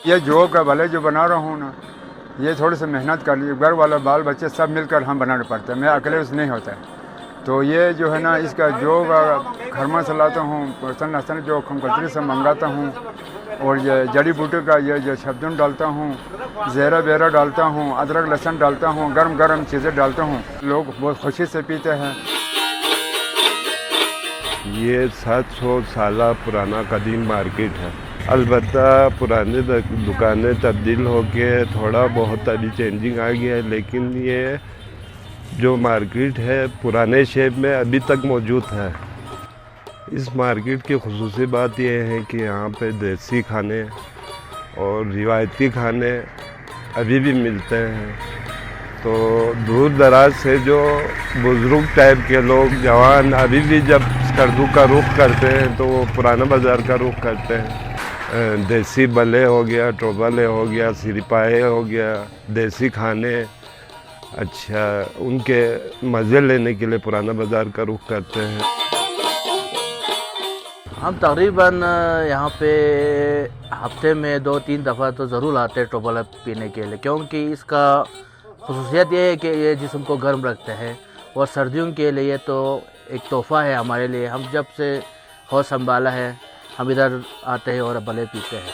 ये जो का भले जो बना रहा हूँ ना, ये थोड़ी सी मेहनत कर ली, घर वाला बाल बच्चे सब मिलकर हम बनाना पड़ता है, मैं अकेले से नहीं होता है। तो ये जो है ना, इसका जो घर में से लाता हूँ, पर्सन लहसन जो कंपनी से मंगाता हूँ, और ये जड़ी बूटी का ये जो शब्दन डालता हूँ, ज़ीरा वेरा डालता हूँ, अदरक लहसुन डालता हूँ, गर्म गर्म चीज़ें डालता हूँ, लोग बहुत खुशी से पीते हैं। ये 700 साल पुराना कदीम मार्केट है। अलबत्ता पुराने दुकानें तब्दील होके थोड़ा बहुत अभी चेंजिंग आ गया है, लेकिन ये जो मार्केट है पुराने शेप में अभी तक मौजूद है। इस मार्केट की खुसूसी बात यह है कि यहाँ पे देसी खाने और रिवायती खाने अभी भी मिलते हैं। तो दूर दराज से जो बुज़ुर्ग टाइप के लोग, जवान, अभी भी जब स्कर्दू का रुख करते हैं तो वो पुराना बाज़ार का रुख करते हैं। देसी बल्ले हो गया, टोबले हो गया, सिरपाए हो गया, देसी खाने, अच्छा, उनके मज़े लेने के लिए पुराना बाज़ार का रुख करते हैं। हम तकरीबन यहाँ पे हफ्ते में 2-3 दफ़ा तो ज़रूर आते हैं टोबला पीने के लिए, क्योंकि इसका खुसूसियत ये है कि ये जिस्म को गर्म रखते हैं, और सर्दियों के लिए तो एक तोहफ़ा है हमारे लिए। हम जब से होश संभाला है हम इधर आते हैं और भले पीते हैं।